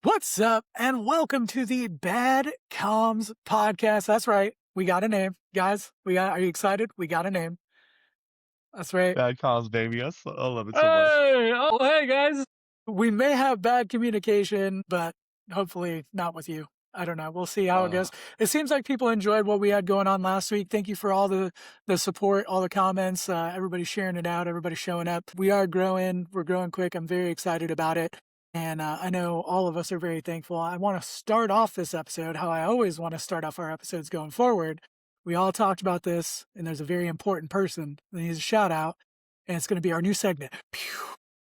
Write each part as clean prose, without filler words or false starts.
What's up, and welcome to the DadTaxx podcast. That's right. We got a name. Guys, are you excited? We got a name. That's right. Bad calls, baby. I love it so much. Hey guys. We may have bad communication, but hopefully not with you. I don't know. We'll see how it goes. It seems like people enjoyed what we had going on last week. Thank you for all the support, all the comments, everybody sharing it out, everybody showing up. We are growing. We're growing quick. I'm very excited about it. And I know all of us are very thankful. I want to start off this episode how I always want to start off our episodes going forward. We all talked about this, and there's a very important person that needs a shout out, and it's going to be our new segment. Pew.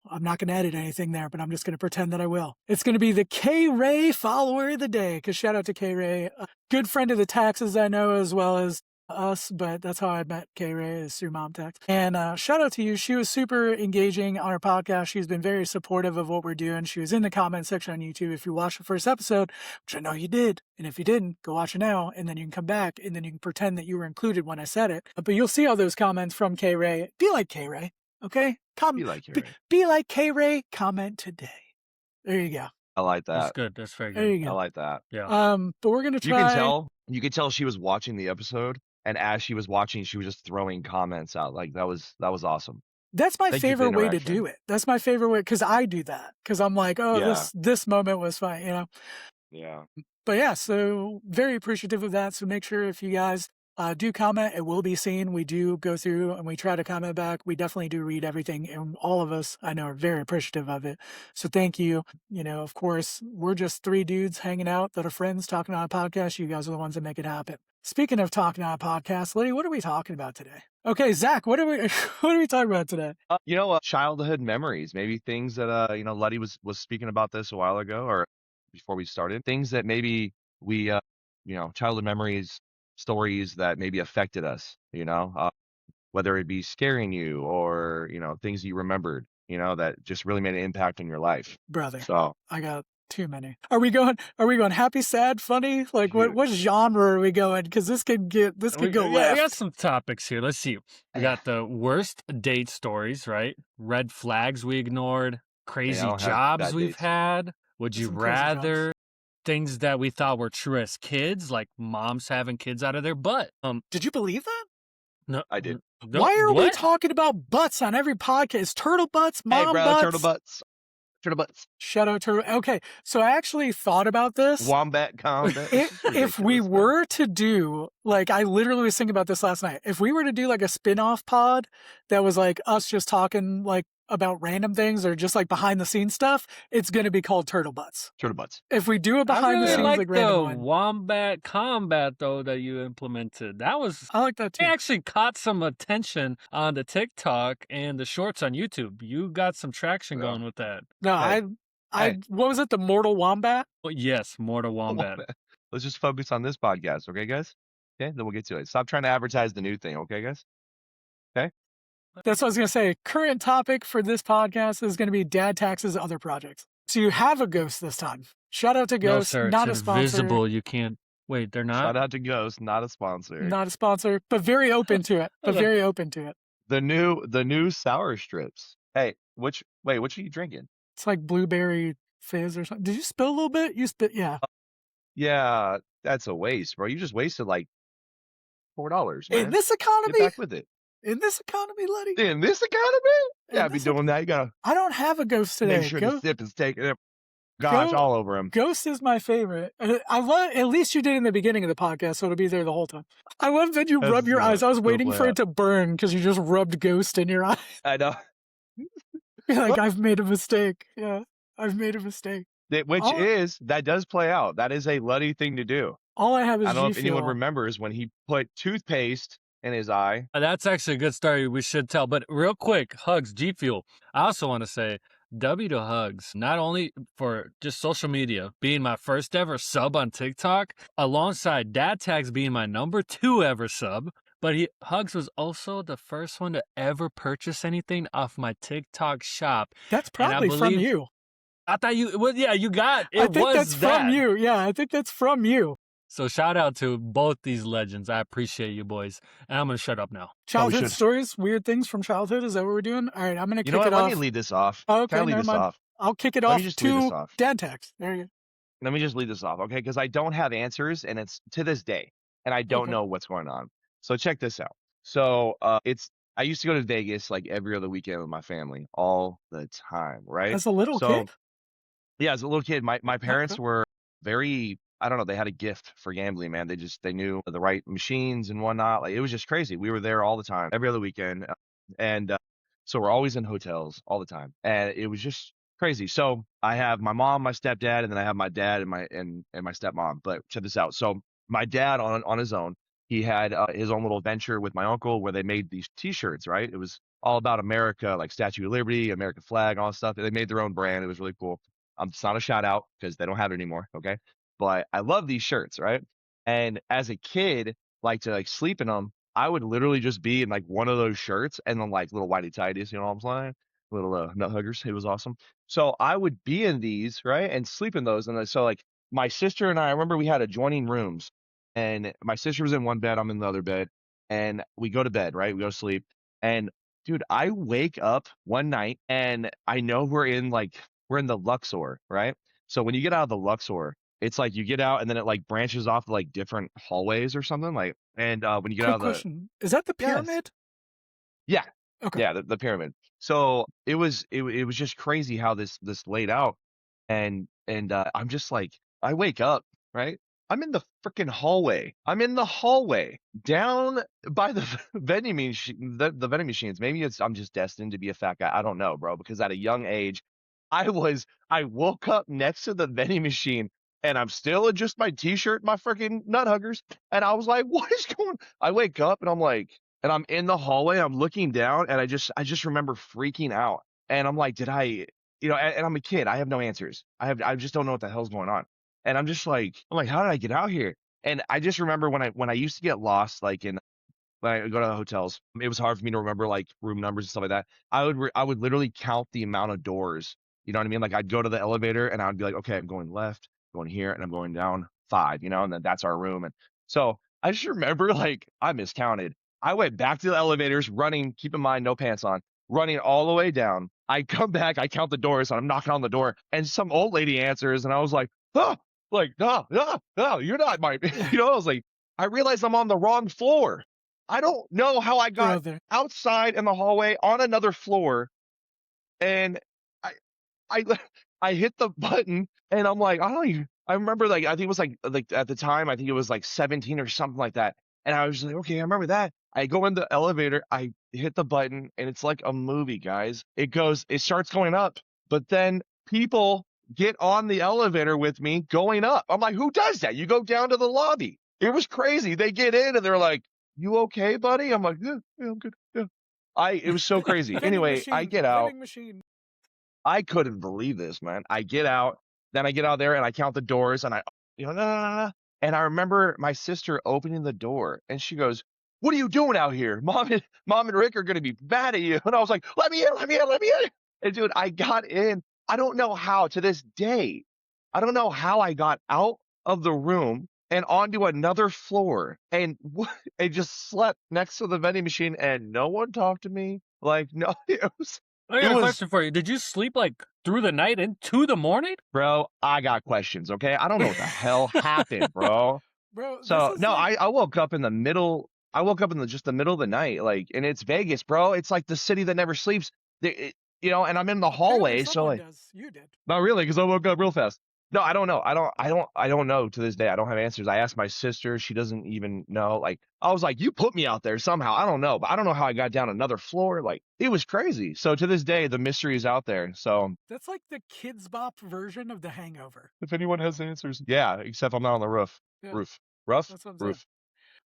I'm not going to edit anything there, but I'm just going to pretend that I will. It's going to be the K-Ray follower of the day, because shout out to K-Ray, a good friend of the taxes I know as well as us, but that's how I met K-Ray, is through Mom Tax. And shout out to you. She was super engaging on our podcast. She's been very supportive of what we're doing. She was in the comment section on YouTube. If you watched the first episode, which I know you did, and if you didn't, go watch it now, and then you can come back, and then you can pretend that you were included when I said it. But you'll see all those comments from K-Ray. Be like K-Ray, okay? Be like K-Ray. Be like K-Ray. Comment today. There you go. I like that. That's good. That's very good. There you go. I like that. Yeah. But we're gonna try. You could tell she was watching the episode, and as she was watching, she was just throwing comments out. Like that was awesome. That's my Thank you for favorite way to interaction. do it. That's my favorite way, because I do that. Because I'm like, oh, Yeah. this moment was fun, you know? Yeah. But yeah, so very appreciative of that. So make sure if you guys do comment, it will be seen. We do go through and we try to comment back. We definitely do read everything, and all of us, I know, are very appreciative of it. So thank you. You know, of course, we're just three dudes hanging out that are friends talking on a podcast. You guys are the ones that make it happen. Speaking of talking on a podcast, Liddy, what are we talking about today? Okay, Zach, what are we talking about today? Childhood memories, maybe things that Letty was speaking about this a while ago, or before we started. Things that maybe we childhood memories, stories that maybe affected us, whether it be scaring you or, things you remembered, that just really made an impact on your life. Brother, So I got too many. Are we going happy, sad, funny? Like what genre are we going? Because this could go left. We got some topics here. Let's see. We got the worst date stories, right? Red flags we ignored, crazy don't have jobs bad we've dates. had. Would you Some crazy rather? Things that we thought were true as kids, like moms having kids out of their butt. Did you believe that? No, I did. no, Why are we what? talking about butts on every podcast? Turtle butts, mom Hey, bro, butts. turtle butts. Turtle butts. Shout out turtle. Okay, so I actually thought about this. Wombat combat. If we were to do, like, I literally was thinking about this last night. If we were to do like a spin-off pod that was like us just talking like about random things or just like behind the scenes stuff, it's going to be called Turtle Butts. Turtle butts. If we do a I behind the really scenes like like the random one, wombat combat though that you implemented. That was I like that it too. actually caught some attention on the TikTok and the shorts on YouTube. You got some traction Bro. going with that. No, Hey. what was it? The Mortal Wombat? Well, yes, Mortal Wombat. Let's just focus on this podcast, okay, guys? Okay, then we'll get to it. Stop trying to advertise the new thing, okay, guys? That's what I was going to say. Current topic for this podcast is going to be DadTaxx's other projects. So you have a ghost this time. Shout out to No, Ghost, sir, not a it's sponsor. invisible. You can't. Wait, they're Shout not. out to Ghost, not a sponsor. Not a sponsor, but very open to it. But very open to it. The new sour strips. Hey, what are you drinking? It's like blueberry fizz or something. Did you spill a little bit? You spit, yeah. Yeah, that's a waste, bro. You just wasted like $4, man. In this Get economy, back with it. Letty. In this economy? Yeah, be doing that. You gotta I don't have a ghost today. make sure the sip is taking all over him. Ghost is my favorite. I love. At least you did in the beginning of the podcast, so it'll be there the whole time. I love that you That's rub your good. eyes. I was Go waiting play for out. it to burn because you just rubbed Ghost in your eye. I know. You're like, I've made a mistake. Yeah, I've made a mistake. That does play out. That is a Luddy thing to do. All I have is I don't know if G anyone Fuel. remembers when he put toothpaste in his eye. That's actually a good story we should tell. But real quick, Hugz, G Fuel. I also want to say W to Hugz, not only for just social media, being my first ever sub on TikTok, alongside DadTaxx being my number 2 ever sub. But Hugz was also the first one to ever purchase anything off my TikTok shop. That's probably from you. I thought you, well, yeah, you got it. I think that's from you. Yeah, I think that's from you. So shout out to both these legends. I appreciate you boys. And I'm going to shut up now. Childhood should. stories, weird things from childhood. Is that what we're doing? All right, I'm going to You kick know what? it Let off. me lead this off. Oh, okay, Can I lead never this mind. off? I'll kick it Let off me just lead this to off. DadTaxx. There you go. let me just lead this off, okay? Because I don't have answers, and it's to this day, and I don't Okay. know what's going on. So check this out. So it's I used to go to Vegas like every other weekend with my family all the time, right? As a little So kid? yeah, as a little kid, my Okay. parents were very, I don't know, they had a gift for gambling, man. They knew the right machines and whatnot. Like it was just crazy. We were there all the time, every other weekend, and so we're always in hotels all the time, and it was just crazy. So I have my mom, my stepdad, and then I have my dad and my stepmom. But check this out. So my dad on his own, he had his own little venture with my uncle where they made these T-shirts. Right, it was all about America, like Statue of Liberty, American flag, all that stuff. They made their own brand. It was really cool. It's not a shout out because they don't have it anymore. Okay. But I love these shirts, right? And as a kid, like to like sleep in them, I would literally just be in like one of those shirts and then like little whitey tighties, you know what I'm saying? Little nut huggers. It was awesome. So I would be in these, right? And sleep in those. And so like my sister and I remember we had adjoining rooms and my sister was in one bed, I'm in the other bed, and we go to bed, right? We go to sleep. And dude, I wake up one night and I know we're in the Luxor, right? So when you get out of the Luxor, it's like you get out and then it like branches off to like different hallways or something. Like, and when you get out Quick of the question. Is that the yes, pyramid? yeah, Okay. yeah, the pyramid. So it was just crazy how this laid out, and I'm just like I wake up, right? I'm in the freaking hallway. I'm in the hallway down by the vending machine, the vending machines. Maybe I'm just destined to be a fat guy. I don't know, bro. Because at a young age, I woke up next to the vending machine, and I'm still in just my t-shirt, my freaking nut huggers, and I was like, what is going? I wake up and I'm like, and I'm in the hallway. I'm looking down, and I just remember freaking out, and I'm like, did I? You know, and I'm a kid. I have no answers. I just don't know what the hell's going on. And I'm like, how did I get out here? And I just remember when I used to get lost, like in when I go to the hotels, it was hard for me to remember like room numbers and stuff like that. I would literally count the amount of doors. You know what I mean? Like I'd go to the elevator and I'd be like, okay, I'm going left, going here, and I'm going down 5. You know, and then that's our room. And so I just remember like I miscounted. I went back to the elevators, running. Keep in mind, no pants on, running all the way down. I come back, I count the doors, and I'm knocking on the door, and some old lady answers, and I was like, oh, like, no, no, no, you're not my, you know, I was like, I realized I'm on the wrong floor. I don't know how I got Brother. outside in the hallway on another floor, and I I I hit the button, and I'm like, I don't even. I remember like I think it was like at the time I think it was like 17 or something like that, and I was just like, okay, I remember that. I go in the elevator, I hit the button, and it's like a movie, guys. It starts going up, but then people get on the elevator with me going up. I'm like, who does that? You go down to the lobby. It was crazy. They get in and they're like, you okay, buddy? I'm like, yeah, yeah, I'm good. Yeah. It was so crazy. Vending Anyway, I machine. get out. Vending machine. I couldn't believe this, man. I get out, then I get out there and I count the doors and no, no, no, no. And I remember my sister opening the door and she goes, what are you doing out here? Mom and Rick are going to be mad at you. And I was like, let me in, let me in, let me in. And dude, I got in. I don't know how to this day. I don't know how I got out of the room and onto another floor and I just slept next to the vending machine and no one talked to me. Like, no, I it got a was question for you. Did you sleep like through the night into the morning? bro, I got questions, okay? I don't know what the hell happened, bro. Bro, this So, is no, like I woke up in the middle I woke up in just the middle of the night, like, and it's Vegas, bro. It's like the city that never sleeps. You know, and I'm in the apparently hallway, so someone like, does. You did. not really, because I woke up real fast. No, I don't know. I don't know to this day. I don't have answers. I asked my sister. She doesn't even know. Like, I was like, you put me out there somehow. I don't know, but I don't know how I got down another floor. Like, it was crazy. So to this day, the mystery is out there. So That's like the Kids Bop version of The Hangover. if anyone has answers, yeah, except I'm not on the roof. Yeah, Roof. Rough? that's what I'm saying. Roof.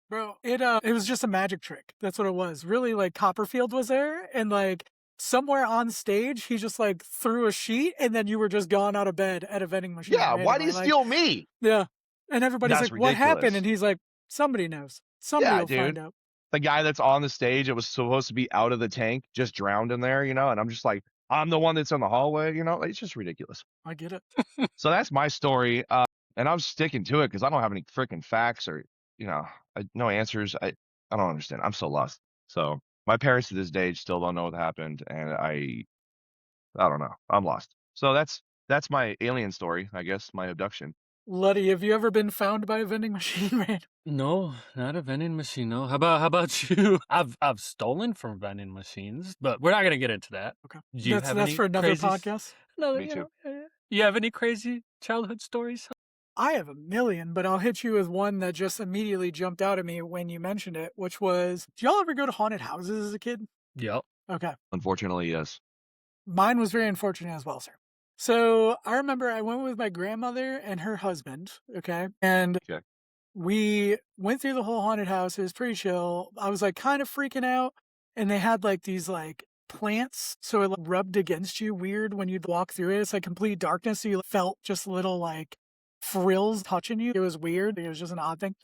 Bro, it was just a magic trick. That's what it was. Really, like Copperfield was there, and like somewhere on stage, he just like threw a sheet, and then you were just gone out of bed at a vending machine Yeah, why do randomly. you Like, steal me? yeah, and everybody's That's like, "What happened?" ridiculous. And he's like, "Somebody knows. Somebody Yeah, will find dude. out." The guy that's on the stage, it was supposed to be out of the tank, just drowned in there, you know, and I'm just like, I'm the one that's in the hallway, you know, it's just ridiculous. I get it. So that's my story, and I'm sticking to it because I don't have any freaking facts or, you know, no answers. I don't understand. I'm so lost. So my parents to this day still don't know what happened, and I don't know. I'm lost. So that's my alien story, I guess, my abduction. Luddy, have you ever been found by a vending machine, man? No, not a vending machine. No. How about you? I've stolen from vending machines, but we're not gonna get into that. Okay. Do you have That's any for another crazy? podcast. No, Me too. You have any crazy childhood stories? I have a million, but I'll hit you with one that just immediately jumped out at me when you mentioned it, which was, do y'all ever go to haunted houses as a kid? Yep. Okay. Unfortunately, yes. Mine was very unfortunate as well, sir. So I remember I went with my grandmother and her husband, okay? And Okay. we went through the whole haunted house. It was pretty chill. I was like kind of freaking out, and they had like these like plants, so it like, rubbed against you weird when you'd walk through it. It's like complete darkness, so you felt just little like frills touching you. It was weird. It was just an odd thing.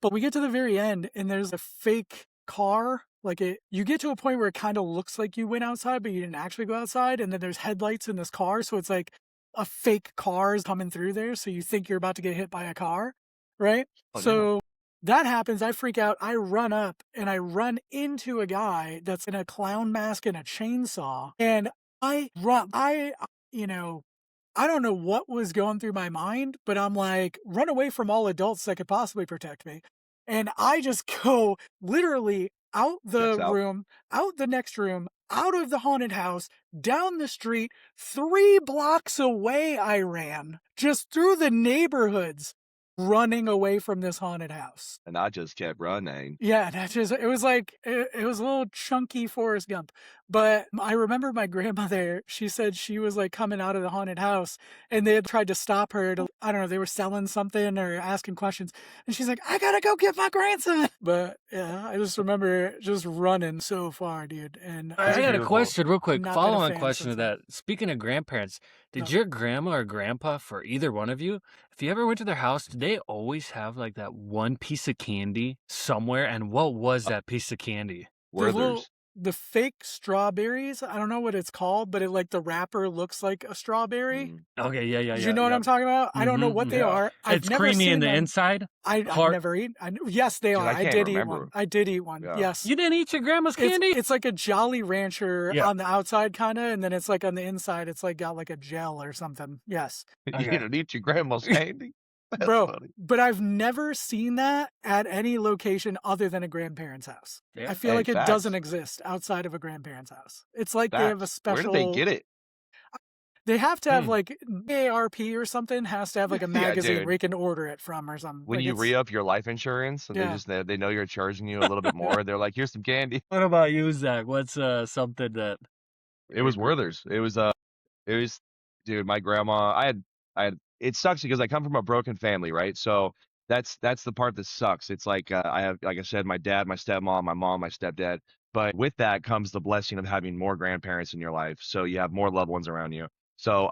But we get to the very end, and there's a fake car. Like you get to a point where it kind of looks like you went outside, but you didn't actually go outside. And then there's headlights in this car, so it's like a fake car is coming through there, so you think you're about to get hit by a car, right? Oh, no. So that happens. I freak out. I run up and I run into a guy that's in a clown mask and a chainsaw, and I run. I don't know what was going through my mind, but I'm like, run away from all adults that could possibly protect me. And I just go literally out the Checks out. room, out the next room, out of the haunted house, down the street, 3 blocks away I ran, just through the neighborhoods, running away from this haunted house. And I just kept running. Yeah, it was like, it was a little chunky Forrest Gump. But I remember my grandmother, she said she was like coming out of the haunted house and they had tried to stop her to, I don't know, they were selling something or asking questions. And she's like, I gotta go get my grandson. But yeah, I just remember just running so far, dude. And I got a beautiful. question real quick. Not been a Follow-on fan question to since then. that. Speaking of grandparents, did No. your grandma or grandpa, for either one of you, if you ever went to their house, did they always have like that one piece of candy somewhere? And what was that piece of candy? The fake strawberries, I don't know what it's called, but it like the wrapper looks like a strawberry. Mm. Okay, yeah. You know what I'm talking about? I don't know what they yeah. are. I've It's never creamy seen in the them. inside. I've Heart- never eaten. Yes, they Dude, are. I I can't did eat remember. one. I did eat one. Yeah. Yes. You didn't eat your grandma's candy? It's like a Jolly Rancher Yeah. on the outside, kind of, and then it's like on the inside, it's like got like a gel or something. Yes, Okay. You don't eat your grandma's candy? That's bro. funny. But I've never seen that at any location other than a grandparent's house. Yeah. I feel Hey, like it facts. doesn't exist outside of a grandparent's house. It's like they have a Facts. special. Where did they get it? They have to have like ARP or something. Has to have like a Yeah, magazine dude. where you can order it from or something. When Like, you it's- re-up your life insurance and Yeah. they know you're charging you a little bit more, they're like, here's some candy. What about you, Zach? What's something that It was Werther's. It was dude, my grandma, I had it sucks because I come from a broken family, right? So that's the part that sucks. It's like I have, like I said, my dad, my stepmom, my mom, my stepdad. But with that comes the blessing of having more grandparents in your life. So you have more loved ones around you. So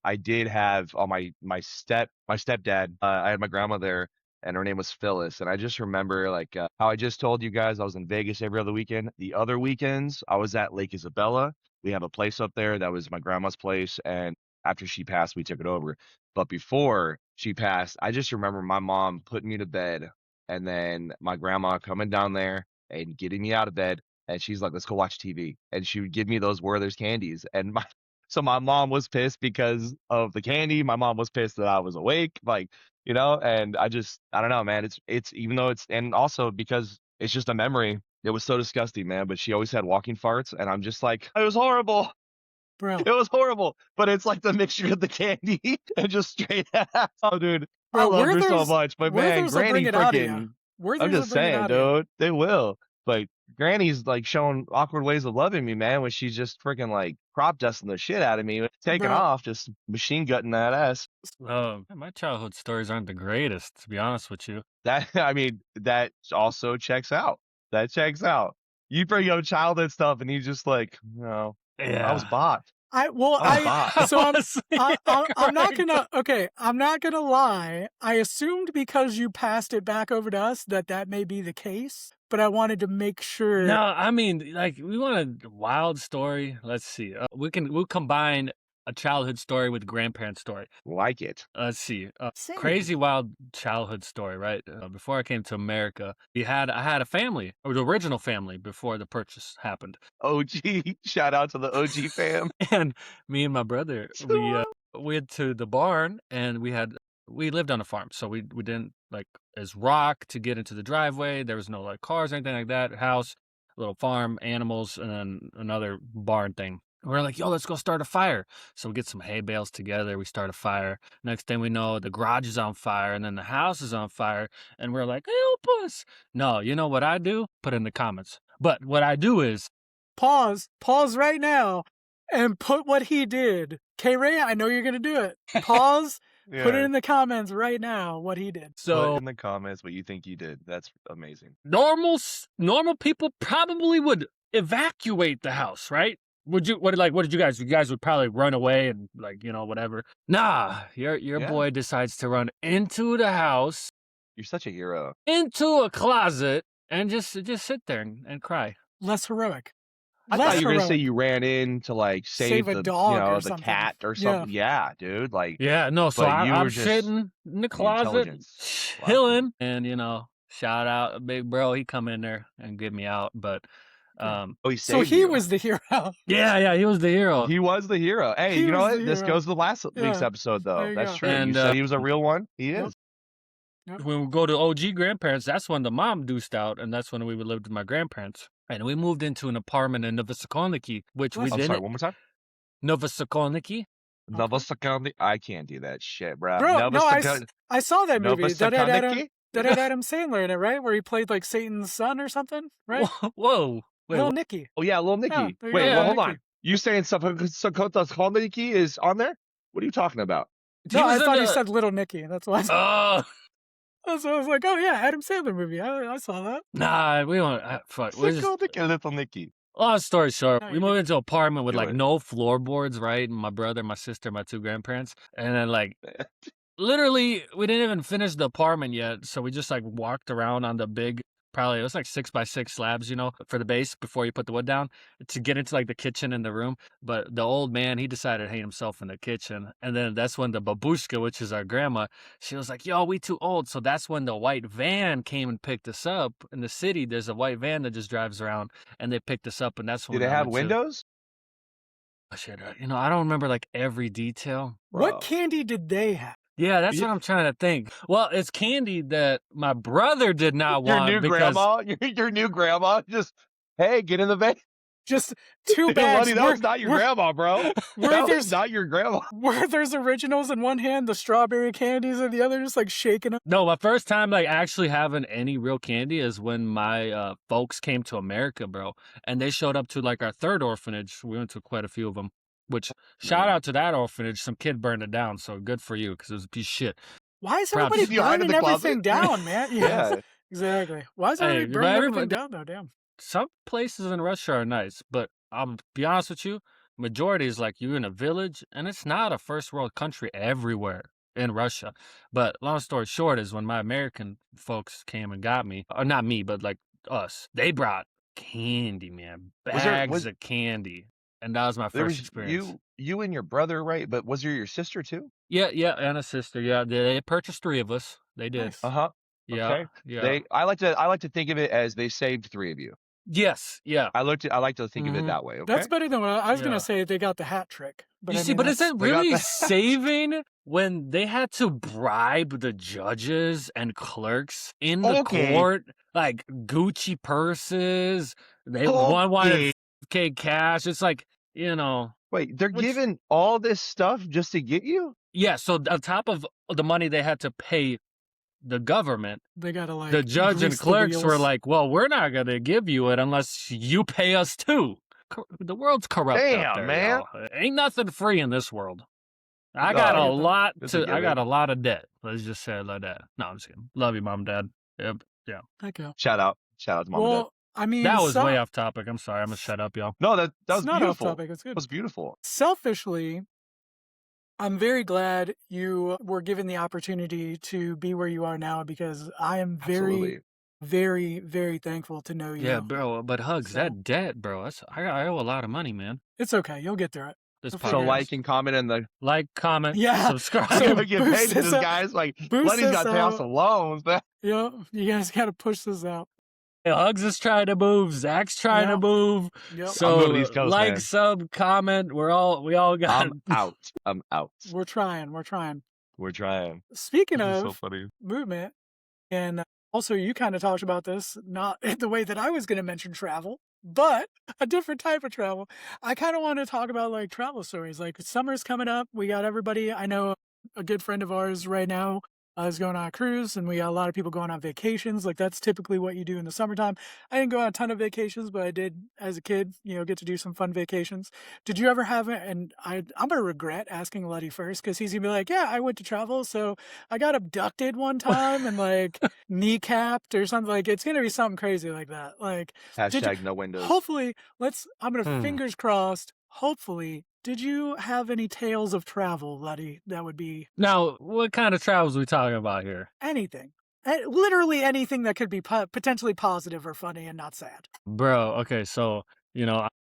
I did have all my stepdad. I had my grandma there, and her name was Phyllis. And I just remember like how I just told you guys I was in Vegas every other weekend. The other weekends I was at Lake Isabella. We have a place up there that was my grandma's place, and after she passed, we took it over. But before she passed, I just remember my mom putting me to bed, and then my grandma coming down there and getting me out of bed, and she's like, "Let's go watch TV," and she would give me those Werther's candies, and so my mom was pissed because of the candy. My mom was pissed that I was awake, like, and I don't know, man. It's even though and also because it's just a memory. It was so disgusting, man. But she always had walking farts, and I'm just like, it was horrible. Bro. It was horrible. But it's like the mixture of the candy and just straight ass. Oh, dude, I Bro, love her so Werther's- much. But man, Werther's will Granny bring it out of ya. freaking. Werther's I'm will just bring it saying, out of ya. dude, they will. But Granny's like showing awkward ways of loving me, man, when she's just freaking like crop dusting the shit out of me, taking Bro. off, just machine gutting that ass. my childhood stories aren't the greatest, to be honest with you. That also checks out. That checks out. You bring up childhood stuff, and you just like, no, I was bought. I'm not gonna lie. I assumed because you passed it back over to us that may be the case, but I wanted to make sure. No, I mean, like, we want a wild story. Let's see. We'll combine a childhood story with grandparent story. Like it. Let's see. Same. Crazy wild childhood story, right? Before I came to America, I had a family, or the original family, before the happened. OG, shout out to the OG fam. And me and my brother, we went to the barn, and we had we lived on a farm, so we didn't like as rock to get into the driveway. There was no like cars or anything like that. House, little farm, animals, and then another barn thing. We're like, yo, let's go start a fire. So we get some hay bales together. We start a fire. Next thing we know, the garage is on fire, and then the house is on fire. And we're like, help us. No, you know what I do? Put it in the comments. But what I do is Pause right now, and put what he did. K-Ray, I know you're gonna do it. Pause. Put it in the comments right now what he did. so Put in the comments what you think you did. That's amazing. normal people probably would evacuate the house, right? Would you what did you guys? You guys would probably run away and like, you know, whatever. Nah, your Yeah. boy decides to run into the house, You're such a hero. into a closet, and just sit there and cry. Less heroic. I Less thought you were gonna say heroic. you ran in to like Save a the dog or the something. cat or Yeah. something. Yeah, dude. Like Yeah, no, so But you I'm were just sitting in the closet, intelligence. Wow. chilling, and you know, shout out big bro, he come in there and get me out, but Yeah. Oh, he So saved he you. was the hero. yeah, he was the hero. He was the hero. Hey, He you know was what? the This hero. goes to the last week's Yeah. episode, There though. you That's go. true. And, You said he was a real one. He Yep. is. When we go to OG grandparents, that's when the mom deuced out, and that's when we lived with my grandparents. And we moved into an apartment in Novosokolniki, which we Bless I'm you. didn't. sorry. One more time. Novosokolniki. Okay. Novosokolniki. I can't do that shit, bro. Bro, no, I saw that movie that had Novosokolniki. Adam Sandler in it, right? Where he played like Satan's son or something, right? Whoa. Wait, Little what? Nicky. Oh yeah, little Nicky. Yeah, there you Wait, go, well, hold Nicky. on. You saying Novosokolniki is on there? What are you talking about? He No, I was in thought he the- said Little Nicky. That's why. Oh, So I was like, oh yeah, Adam Sandler movie. I saw that. nah, we don't. Fuck. We're just, Sokolniki, little Nicky. long story short, No, we you moved into an apartment with Do like it. no floorboards, right? And my brother, my sister, my two grandparents, and then like literally we didn't even finish the apartment yet, so we just like walked around on the big, probably it was like 6x6 slabs, you know, for the base before you put the wood down to get into like the kitchen and the room. But the old man, he decided to hang himself in the kitchen, and then that's when the babushka, which is our grandma, she was like, "Yo, we too old." So that's when the white van came and picked us up in the city. There's a white van that just drives around, and they picked us up, and that's when Did it I have went to- windows? Oh, shit, you know, I don't remember like every detail. Bro. What candy did they have? Yeah, that's Yeah. what I'm trying to think. Well, it's candy that my brother did not Your want new because grandma? Your new grandma just, hey, get in the van. Just two bags. Buddy, that was not your grandma, bro. where That was there's not your grandma. where there's originals in one hand, the strawberry candies in the other, just like shaking them. no, my first time like actually having any real candy is when my folks came to America, bro, and they showed up to like our third orphanage. We went to quite a few of them. Which shout Man. out to that orphanage. Some kid burned it down, so good for you because it was a piece of shit. Why is Props. everybody You hide in burning the everything closet? down, man? Yeah. Exactly. Why is Hey, everybody but burning everybody- everything down though? Damn. Some places in Russia are nice, but I'll be honest with you, majority is like you in a village, and it's not a first world country everywhere in Russia. But long story short is when my American folks came and got me, or not me, but like us, they brought candy, man, bags of candy, and that was my There first was experience. you and your brother, right? But was there your sister too? Yeah, and a sister. Yeah, they purchased 3 of us. They did. Nice. Uh huh. Yeah, Okay. yeah. I like to think of it as they saved 3 of you. Yes, yeah. I like to think of it Mhm. that way. Okay. That's better than what I was Yeah. gonna say. They got the hat trick. But You I see, mean, but is that's- it They got really the- saving when they had to bribe the judges and clerks in the Okay. court, like Gucci purses? They one wanted Okay. K cash. It's like, you know, Wait, they're Which- giving all this stuff just to get you? yeah. So on top of the money they had to pay the government, they gotta like the judge and grease the clerks were wheels. like, "Well, we're not gonna give you it unless you pay us too." The world's corrupt. Damn, out there, man. y'all. Ain't nothing free in this world. I No, got I a get that. lot That's a to. I given. got a lot of debt. Let's just say it like that. No, I'm just kidding. Love you, mom, dad. Yep. Yeah. Okay. Shout out to mom and dad. Well, I mean, That was way off topic. I'm sorry. I'm gonna shut up, y'all. No, that It's was not beautiful. off topic. It's That good. was beautiful. Selfishly, I'm very glad you were given the opportunity to be where you are now because I am very, Absolutely. very, very thankful to know you. Yeah, bro. But Hugz, So- that debt, bro. I owe a lot of money, man. It's okay. You'll get through it. This So So podcast. like and comment in the like, comment, Yeah. subscribe. So I'm gonna get boost paid to this this up. guy's like Boost Lenny's got to this pay off out. some loans. Man. Yeah, you guys got to push this out. Hugz is trying to move. Zach's trying Yeah. to move. Yep. So moving to the East Coast, like, man. sub, comment. We all got. I'm out. I'm out. We're trying. We're trying. We're trying. Speaking This is so of funny. movement, and also you kind of talked about this, not in the way that I was going to mention travel, but a different type of travel. I kind of want to talk about like travel stories. Like summer's coming up. We got everybody. I know a good friend of ours right now is going on a cruise, and we got a lot of people going on vacations. Like that's typically what you do in the summertime. I didn't go on a ton of vacations, but I did as a kid, get to do some fun vacations. Did you ever have it? And I'm going to regret asking Letty first because he's going to be like, yeah, I went to travel. So I got abducted one time and like kneecapped or something. Like it's going to be something crazy like that. Like, did you, Hashtag no windows. hopefully, I'm going to Hmm. fingers crossed. Hopefully, did you have any tales of travel, Letty? That would be Now, what kind of travels we talking about here? anything. Literally anything that could be potentially positive or funny and not sad. Bro, okay, so,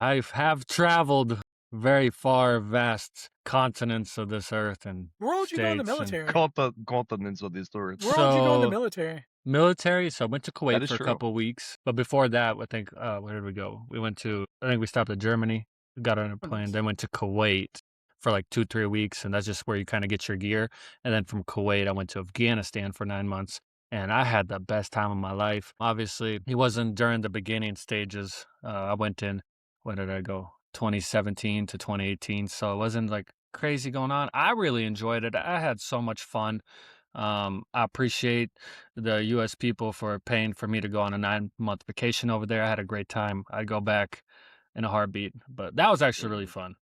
I have traveled very far, vast continents of this earth and Where would you go in the states and military? Continents of the stories. Where would you go in the so military? military, so I went to That Kuwait is for a true. couple weeks. But before that, I think where did we go? I think we stopped at Germany, got on a Oh, plane, nice. then went to Kuwait for like 2-3 weeks, and that's just where you kind of get your gear. And then from Kuwait, I went to Afghanistan for 9 months. And I had the best time of my life. Obviously, it wasn't during the beginning stages. I went in, when did I go? 2017 to 2018. So it wasn't like crazy going on. I really enjoyed it. I had so much fun. I appreciate the U.S. people for paying for me to go on a 9-month vacation over there. I had a great time. I'd go back in a heartbeat. But that was actually really fun.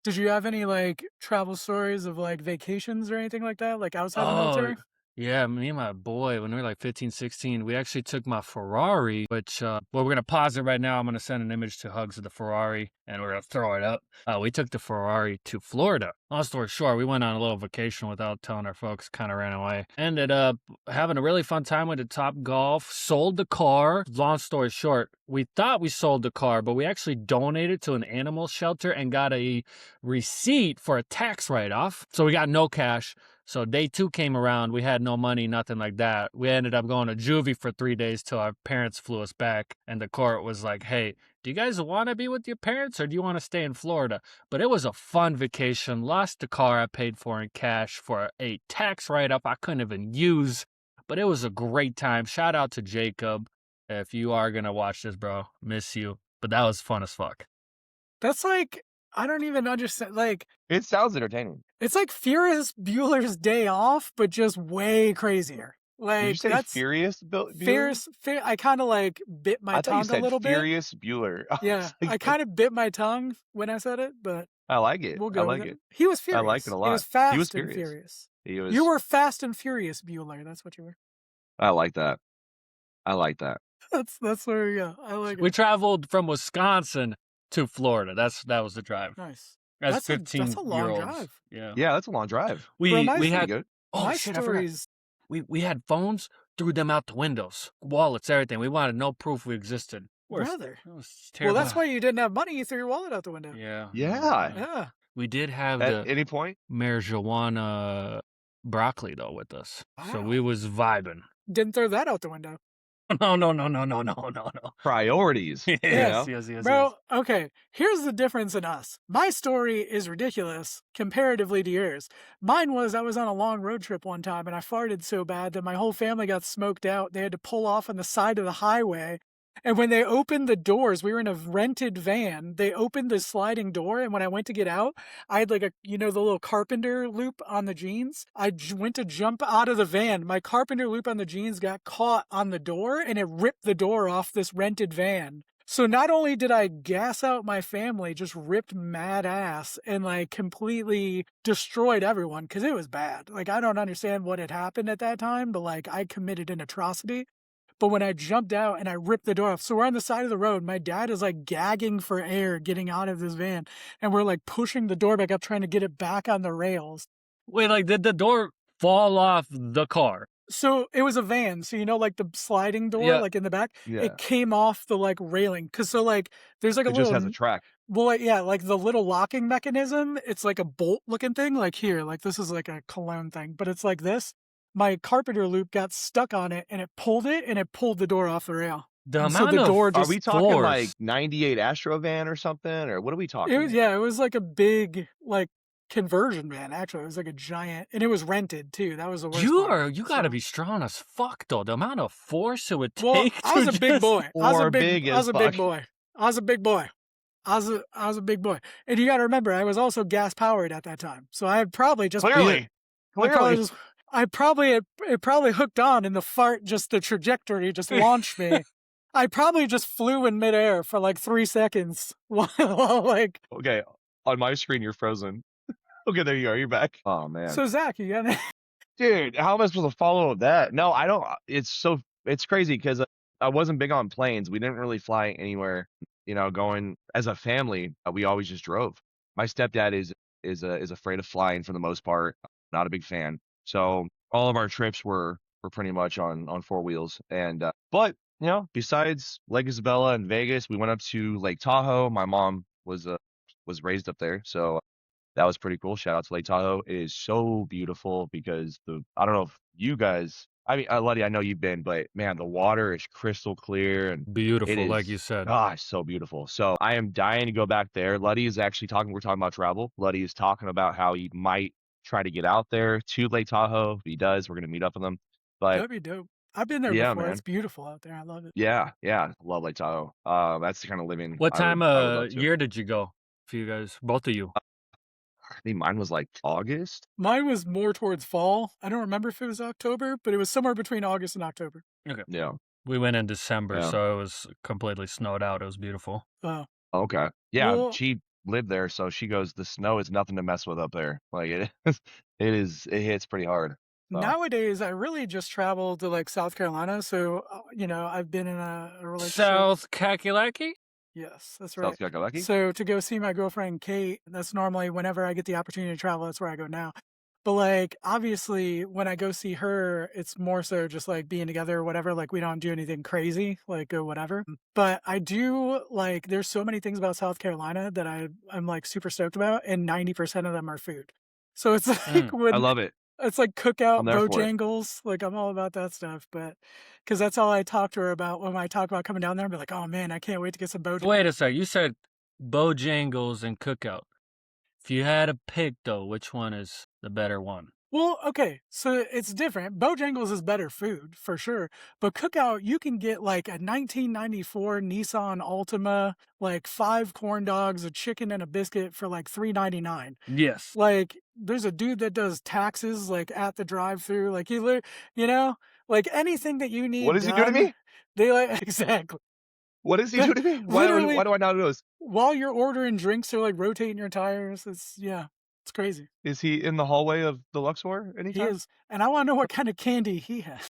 Did you have any like travel stories of like vacations or anything like that, like outside the Oh, military? yeah, me and my boy, when we were like 15, 16, we actually took my Ferrari, which, we're going to pause it right now. I'm going to send an image to Hugz of the Ferrari, and we're going to throw it up. We took the Ferrari to Florida. Long story short, we went on a little vacation without telling our folks, kind of ran away. Ended up having a really fun time with the Top Golf, sold the car. Long story short, we thought we sold the car, but we actually donated to an animal shelter and got a receipt for a tax write-off. So we got no cash. So day 2 came around. We had no money, nothing like that. We ended up going to juvie for 3 days till our parents flew us back. And the court was like, hey, do you guys want to be with your parents or do you want to stay in Florida? But it was a fun vacation. Lost the car I paid for in cash for a tax write-up I couldn't even use. But it was a great time. Shout out to Jacob. If you are going to watch this, bro, miss you. But that was fun as fuck. That's like, I don't even understand. Like, It sounds entertaining. it's like Ferris Bueller's Day Off, but just way crazier. Did you Like say that's Furious Bueller? I kind of like bit my I thought you tongue a said little bit. Furious Bueller. I was Yeah, I like, kind of bit my tongue when I said it, but I like it. we'll I go like with it. it. He was I furious. like it a He lot. was fast He was and furious. furious. He was. You were Fast and Furious Bueller. That's what you were. I like that. I like that. That's where yeah, I like We it. traveled from Wisconsin to Florida. That was the drive. Nice. As That's a 15-year-olds. long drive. Yeah. Yeah, that's a long drive. Bro, my We Pretty had good. oh my shit, I forgot. stories. We had phones, threw them out the windows, wallets, everything. We wanted no proof we existed. Brother. It was Well, terrible. that's why you didn't have money. You threw your wallet out the window. Yeah. Yeah. Yeah. We did have At the any point, marijuana broccoli though with us. So Wow. we was vibing. Didn't throw that out the window. No. priorities. You Yes, know? yes. Bro, okay, here's the difference in us. My story is ridiculous comparatively to yours. Mine was I was on a long road trip one time and I farted so bad that my whole family got smoked out. They had to pull off on the side of the highway. And when they opened the doors, we were in a rented van. They opened the sliding door, and when I went to get out, I had like the little carpenter loop on the jeans. I went to jump out of the van. My carpenter loop on the jeans got caught on the door, and it ripped the door off this rented van. So not only did I gas out my family, just ripped mad ass and like completely destroyed everyone because it was bad. Like I don't understand what had happened at that time, but like I committed an atrocity. But when I jumped out and I ripped the door off, so we're on the side of the road. My dad is like gagging for air getting out of this van. And we're like pushing the door back up, trying to get it back on the rails. Wait, like did the door fall off the car? So it was a van. So, like the sliding door, Yeah. like in the back, Yeah. it came off the like railing. Cause so like there's like a It little, just has a track. well, like, yeah, like the little locking mechanism. It's like a bolt looking thing. Like here, like this is like a cologne thing, but it's like this. My carpenter loop got stuck on it and it pulled the door off the rail. The And so amount the of door Are just we talking force. like 98 Astro van or something? Or what are we talking? It was like a big like conversion van, actually. It was like a giant, and it was rented too. That was the worst part. You gotta So, be strong as fuck though. The amount of force it would well, take I was to a big just boy. Or big I was as a big fuck. boy. I was a big boy. I was a big boy. And you got to remember, I was also gas powered at that time. So I had probably just Clearly. it probably hooked on, and the fart, just the trajectory just launched me. I probably just flew in midair for like 3 seconds while like. Okay, on my screen you're frozen. Okay, there you are. You're back. Oh man. So Zach, you got it. Dude, how am I supposed to follow that? No, I don't. It's crazy because I wasn't big on planes. We didn't really fly anywhere. Going as a family, we always just drove. My stepdad is afraid of flying for the most part. Not a big fan. So all of our trips were pretty much on four wheels. And but besides Lake Isabella and Vegas, we went up to Lake Tahoe. My mom was raised up there, so that was pretty cool. Shout out to Lake Tahoe. It is so beautiful because I don't know if you guys, I mean, Letty, I know you've been, but man, the water is crystal clear and it beautiful, like you is, said. gosh, so beautiful. So I am dying to go back there. Letty is actually we're talking about travel. Letty is talking about how he might try to get out there to Lake Tahoe. If he does, we're going to meet up with him. But That'd be dope. I've been there yeah, before. man. It's beautiful out there. I love it. Yeah. Love Lake Tahoe. That's the kind of living What time I would love to. year did you go? For you guys, both of you. I think mine was like August. Mine was more towards fall. I don't remember if it was October, but it was somewhere between August and October. Okay. Yeah. We went in December, Yeah. so it was completely snowed out. It was beautiful. Oh, Okay. Yeah, well, she lived there, so she goes, the snow is nothing to mess with up there. Like it it hits pretty hard. So, nowadays I really just travel to like South Carolina. So, I've been in a relationship. South Kakalaki? Yes, that's right. South Kakalaki? So to go see my girlfriend Kate, that's normally whenever I get the opportunity to travel, that's where I go now. But like obviously when I go see her, it's more so just like being together or whatever. Like we don't do anything crazy, like go whatever. But I do like there's so many things about South Carolina that I'm like super stoked about, and 90% of them are food. So it's like I love it. it's like cookout, I'm there for it. Bojangles. Like I'm all about that stuff. But because that's all I talk to her about when I talk about coming down there. I'll be like, oh man, I can't wait to get some Bojangles. Wait a sec. You said Bojangles and Cookout. If you had to pick, though, which one is the better one? Well, okay, so it's different. Bojangles is better food for sure, but Cookout you can get like a 1994 Nissan Altima, like 5 corn dogs, a chicken, and a biscuit for like $3.99. Yes. Like there's a dude that does taxes like at the drive-through, like like anything that you need. What does he do to me? They like exactly. What does he do to me? Why do I not know this? While you're ordering drinks, they're like rotating your tires. It's crazy. Is he in the hallway of the Luxor He anytime? is, and I want to know what kind of candy he has.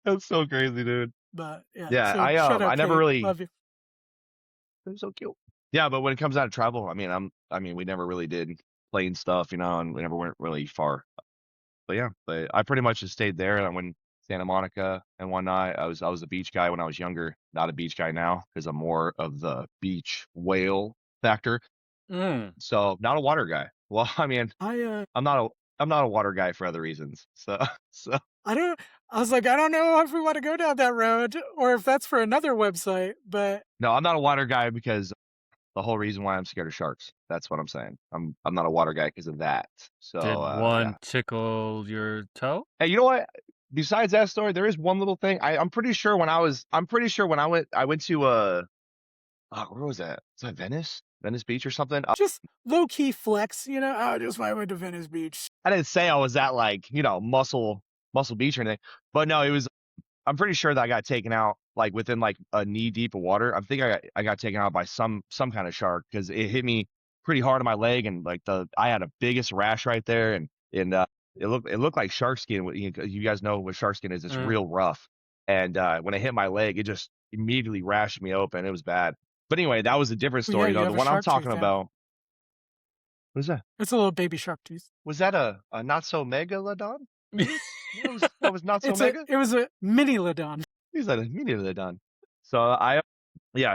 That's so crazy, dude. But yeah, Yeah, so shut up, I never Kate. really. Love you. They're so cute. Yeah, but when it comes out of travel, I mean, we never really did plane stuff, and we never went really far. But yeah, I pretty much just stayed there. And I went Santa Monica and whatnot. I was a beach guy when I was younger. Not a beach guy now because I'm more of the beach whale factor. So not a water guy. Well, I mean, I'm not a water guy for other reasons. So I was like, I don't know if we want to go down that road or if that's for another website, but no, I'm not a water guy because the whole reason why I'm scared of sharks. That's what I'm saying. I'm not a water guy because of that. So Did one yeah. tickle your toe? Hey, you know what? Besides that story, there is one little thing. I'm pretty sure when I went to where was that? Was that Venice? Venice Beach or something? just low key flex, I just went to Venice Beach. I didn't say I was at like, Muscle Beach or anything. But no, I'm pretty sure that I got taken out like within like a knee deep of water. I think I got taken out by some kind of shark because it hit me pretty hard on my leg, and like I had a biggest rash right there, and it looked like shark skin. You guys know what shark skin is. It's real rough. And when it hit my leg, it just immediately rashed me open. It was bad. But anyway, that was a different Well, yeah, story. you The have a one I'm shark talking tooth, about. What is that? It's a little baby shark tooth. Was that a not so megalodon? What was not so mega? It was a mini Ladon. He's like immediately done. So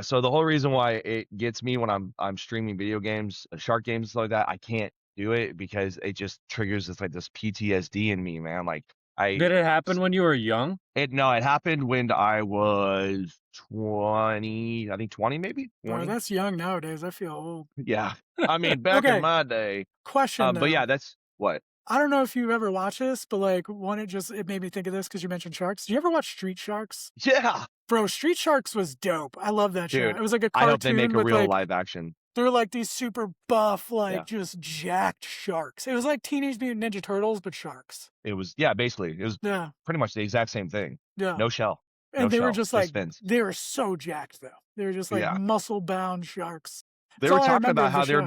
so the whole reason why it gets me when I'm streaming video games, shark games like that, I can't do it because it just triggers this PTSD in me, man. Like Did it happen when you were young? It happened when I was 20, I think 20 maybe? Bro, 20? that's young nowadays. I feel old. Yeah. I mean, back in Okay, my day. question But though. yeah, that's what? I don't know if you've ever watched this, but like it made me think of this because you mentioned sharks. Do you ever watch Street Sharks? Yeah, Bro, Street Sharks was dope. I love that show. dude. It was like a I hope they make cartoon a with real like live action. they're like these super buff, Yeah. like just jacked sharks. It was like Teenage Mutant Ninja Turtles, but sharks. It was basically. It was Yeah, pretty much the exact same thing. yeah. No shell. No And they were shell. just Just like fins. they were so jacked though. They were just like Yeah. muscle bound sharks. They That's were all I talking remember about of the how they're show.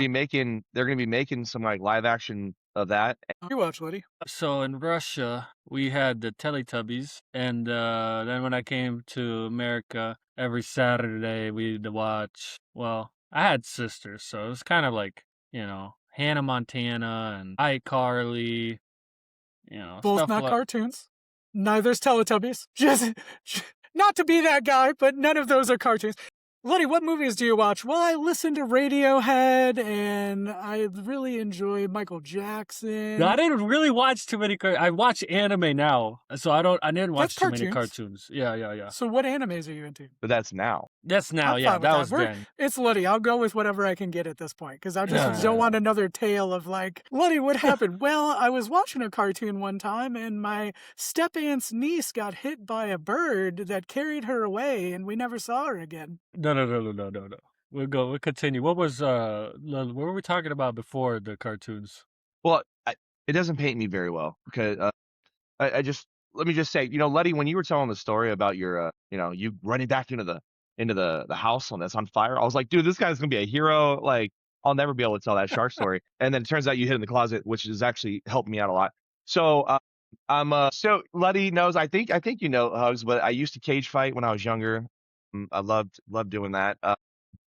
gonna be making some like live action of that. You watch, Liddy. So in Russia, we had the Teletubbies, and then when I came to America, every Saturday we'd watch. Well, I had sisters, so it was kind of like Hannah Montana and iCarly, Both stuff not like. cartoons. Neither's Teletubbies. Just not to be that guy, but none of those are cartoons. Luddy, what movies do you watch? Well, I listen to Radiohead, and I really enjoy Michael Jackson. No, I didn't really watch too many. I watch anime now, so I didn't watch That's too many cartoons. cartoons. Yeah. So what animes are you into? But that's now. That's now. I'm Yeah, fine with that was We're- then. It's Luddy. I'll go with whatever I can get at this point because I just Yeah. don't want another tale of like, Luddy, what happened? Well, I was watching a cartoon one time and my step aunt's niece got hit by a bird that carried her away and we never saw her again. No. We'll continue. What were we talking about before the cartoons? Well, it doesn't paint me very well because let me just say, Letty, when you were telling the story about your, you running back into the house that's on fire, I was like, dude, this guy's gonna be a hero. Like, I'll never be able to tell that shark story. And then it turns out you hid in the closet, which has actually helped me out a lot. So, so Letty knows. I think you know Hugz, but I used to cage fight when I was younger. I loved doing that.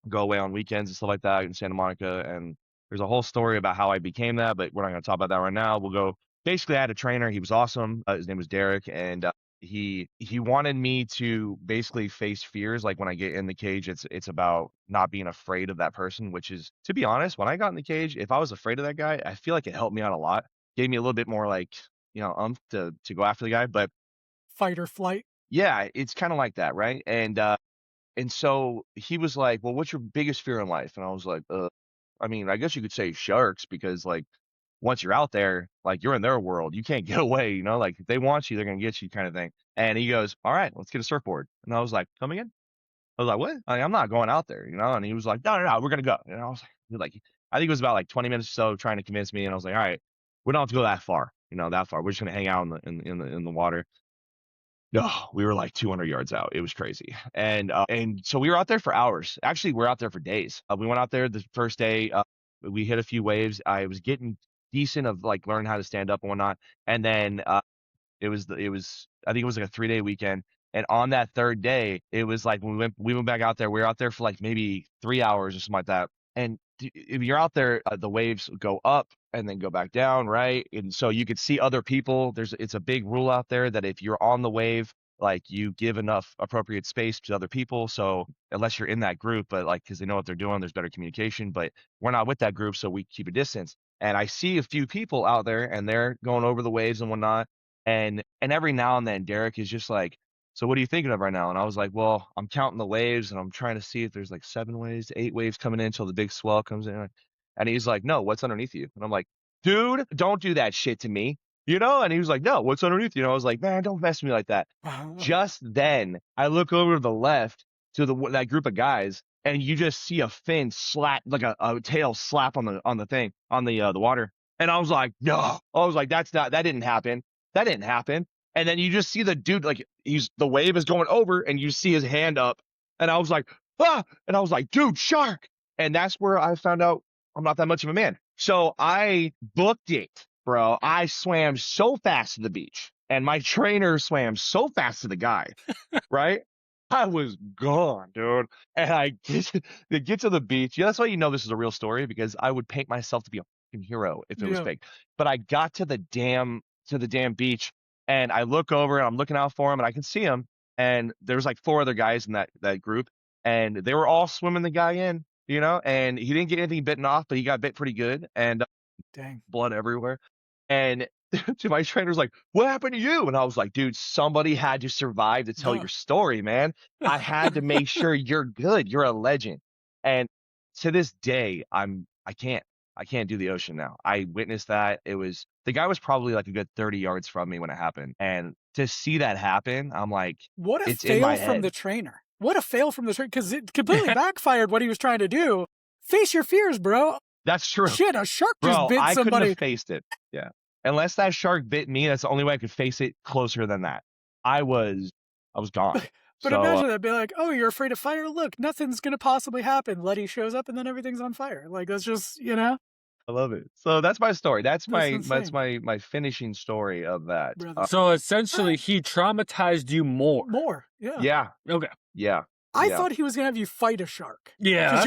Go away on weekends and stuff like that in Santa Monica, and there's a whole story about how I became that, but we're not going to talk about that right now. We'll go. Basically, I had a trainer. He was awesome. His name was Derek, and he wanted me to basically face fears. Like when I get in the cage, it's about not being afraid of that person. Which is, to be honest, when I got in the cage, if I was afraid of that guy, I feel like it helped me out a lot. Gave me a little bit more like to go after the guy. But Fight or flight. yeah, it's kind of like that, right? And so he was like, "Well, what's your biggest fear in life?" And I was like, I mean, I guess you could say sharks because like once you're out there, like you're in their world, you can't get away, like if they want you, they're gonna get you kind of thing." And he goes, "All right, let's get a surfboard." And I was like, "Come again?" I was like, "What? I'm not going out there, And he was like, No, we're gonna go." And I was like, I think it was about like 20 minutes or so trying to convince me, and I was like, "All right, we don't have to go that far, that far. We're just gonna hang out in the water." No, we were like 200 yards out. It was crazy. And so we were out there for hours. Actually, we're out there for days. We went out there the first day. We hit a few waves. I was getting decent of like learning how to stand up and whatnot. And then it was I think it was like a 3-day weekend. And on that third day, it was like when we went back out there. We were out there for like maybe 3 hours or something like that. And if you're out there, the waves go up and then go back down, right? And so you could see other people. It's a big rule out there that if you're on the wave, like you give enough appropriate space to other people. So unless you're in that group, but like because they know what they're doing, there's better communication. But we're not with that group, so we keep a distance. And I see a few people out there, and they're going over the waves and whatnot. And every now and then, Derek is just like, "So what are you thinking of right now?" And I was like, "Well, I'm counting the waves and I'm trying to see if there's like 7 waves, 8 waves coming in until the big swell comes in." And he's like, "No, what's underneath you?" And I'm like, "Dude, don't do that shit to me." And he was like, "No, what's underneath you?" And I was like, "Man, don't mess with me like that." Just then, I look over to the left to that group of guys, and you just see a fin slap, like a tail slap on the water. And I was like, "No." I was like, that didn't happen. That didn't happen. And then you just see the dude, like the wave is going over and you see his hand up. And I was like, "Ah!" And I was like, "Dude, shark." And that's where I found out I'm not that much of a man. So I booked it, bro. I swam so fast to the beach and my trainer swam so fast to the guy, right? I was gone, dude. And I get to the beach. Yeah, that's why this is a real story, because I would paint myself to be a fucking hero if it was fake. But I got to the damn beach, and I look over and I'm looking out for him, and I can see him. And there's like 4 other guys in that group, and they were all swimming the guy in, and he didn't get anything bitten off, but he got bit pretty good, and Dang. blood everywhere. And my trainer's like, "What happened to you?" And I was like, "Dude, somebody had to survive to tell Duh. your story, man. I had to make sure you're good. You're a legend." And to this day, I can't do the ocean now. I witnessed that. The guy was probably like a good 30 yards from me when it happened. And to see that happen, I'm like, What a it's in my fail from the head. trainer. What a fail from the trainer, because it completely backfired what he was trying to do. Face your fears, bro. That's true. Shit, a shark just Bro, bit I couldn't somebody. have faced it. Yeah. Unless that shark bit me, that's the only way I could face it closer than that. I was gone. But So imagine that, be like, oh, you're afraid of fire? Look, nothing's going to possibly happen. Letty shows up and then everything's on fire. Like, that's just, I love it. So that's my story. That's insane. my finishing story of that. Brother. So essentially, he traumatized you more. More, yeah. Yeah. Okay. Yeah. I yeah. thought he was going to have you fight a shark. Yeah. Because That's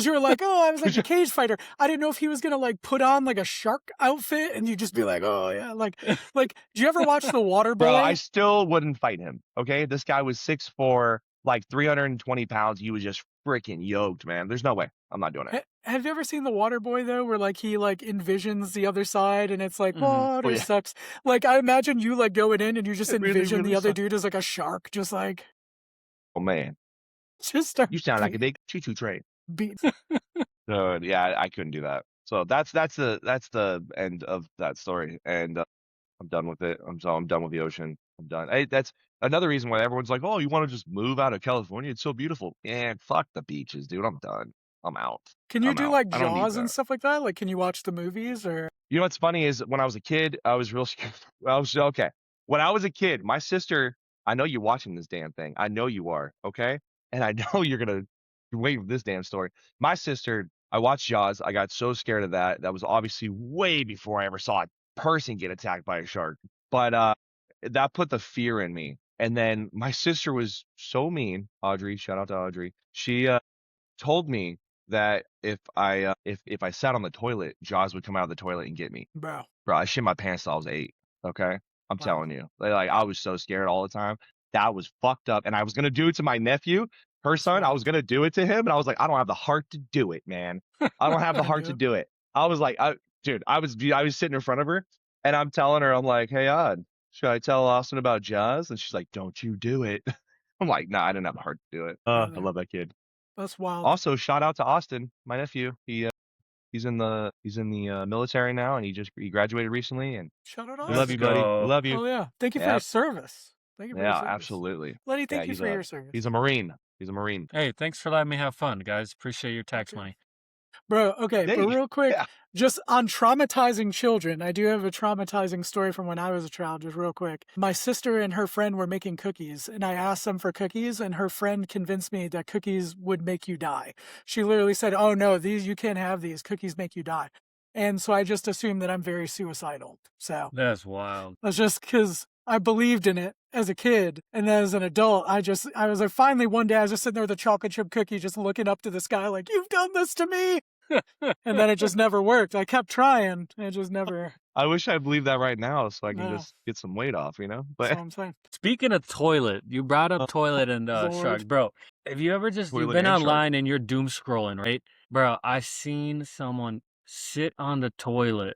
you were like, oh, I was like a cage fighter. I didn't know if he was going to like put on like a shark outfit and you just be like, oh, yeah. Like, do you ever watch The Water Boy? Bro, I still wouldn't fight him. Okay. This guy was 6'4", like 320 pounds. He was just freaking yoked, man. There's no way. I'm not doing it. Have you ever seen The Water Boy though, where like he like envisions the other side and it's like water Oh, yeah. sucks. Like I imagine you like going in and you just It really, envision really the other sucks. dude as like a shark, just like Oh man, just start you sound like a big choo-choo train. beat. So yeah, I couldn't do that. So that's the end of that story, and I'm done with it. I'm done with the ocean. I'm done. That's another reason why everyone's like, "Oh, you want to just move out of California? It's so beautiful." Yeah, fuck the beaches, dude. I'm done. I'm out. Can you I'm do out. like I don't need Jaws and that. stuff like that? Like, can you watch the movies or? You know what's funny is when I was a kid, I was real scared. I was okay. When I was a kid, my sister. I know you're watching this damn thing. I know you are. Okay, and I know you're gonna wait for this damn story. My sister. I watched Jaws. I got so scared of that. That was obviously way before I ever saw a person get attacked by a shark. But that put the fear in me. And then my sister was so mean. Audrey, shout out to Audrey. She told me that if I sat on the toilet, Jaws would come out of the toilet and get me. Bro, Bro, I shit my pants till I was 8. Okay, I'm Wow. telling you, like I was so scared all the time. That was fucked up, and I was gonna do it to my nephew, her son. I was gonna do it to him, and I was like, I don't have the heart to do it, man. I don't have the heart to do it. I was like, dude, I was sitting in front of her, and I'm telling her, I'm like, hey, should I tell Austin about Jaws? And she's like, don't you do it. I'm like, nah, I didn't have the heart to do it. I Brother. love that kid. That's wild. Also, shout out to Austin, my nephew. He's in the military now, and he graduated recently. And Shout out we Austin. love you, buddy. go. We love you. Oh yeah, thank you for Yep. your service. Thank you for your Yeah, service. absolutely. Letty, Yeah, thank you for your service. he's a Marine. He's a Marine. Hey, thanks for letting me have fun, guys. Appreciate your tax Okay. money. Bro, okay, Hey, but real quick, yeah. just on traumatizing children, I do have a traumatizing story from when I was a child, just real quick. My sister and her friend were making cookies, and I asked them for cookies, and her friend convinced me that cookies would make you die. She literally said, oh no, you can't have these, cookies make you die. And so I just assumed that I'm very suicidal. So That's wild. that's just because I believed in it as a kid. And then as an adult, I was like, finally one day I was just sitting there with a chocolate chip cookie, just looking up to the sky like, you've done this to me. And then it just never worked. I kept trying. It just never. I wish I believed that right now, so I can No. just get some weight off. You know, That's but what I'm saying. Speaking of toilet, you brought up toilet and Lord. sharks, bro. Have you ever you've Toilet been and shark. online and you're doom scrolling, right? Bro, I seen someone sit on the toilet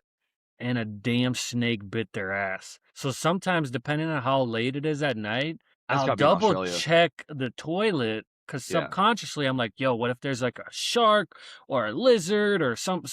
and a damn snake bit their ass. So sometimes, depending on how late it is at night, That's I'll gotta be in double Australia. check the toilet because Yeah. subconsciously I'm like, yo, what if there's like a shark or a lizard or some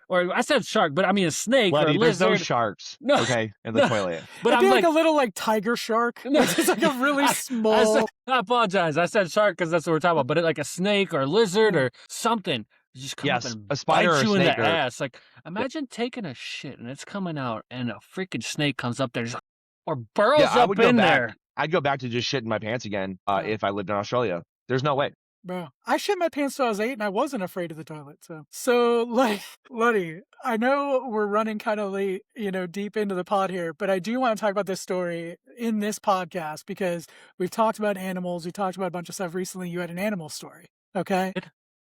or I said shark, but I mean a snake or a Letty, there's lizard. no sharks. No. Okay, in the No. toilet. But It'd I'm be like like, a little like tiger shark. No. Like, it's like a really I small. I apologize. I said shark because that's what we're talking about. But like a snake or a lizard Yeah. or something just come Yes, up and a spider bite or a you in snake the or ass. Like imagine taking a shit and it's coming out and a freaking snake comes up there just, or burrows yeah. I up would go in back. there. I'd go back to just shitting my pants again Yeah. if I lived in Australia. There's no way. Bro, I shit my pants till I was 8 and I wasn't afraid of the toilet. So like, Letty, I know we're running kind of late, deep into the pod here, but I do want to talk about this story in this podcast because we've talked about animals. We talked about a bunch of stuff recently. You had an animal story. Okay.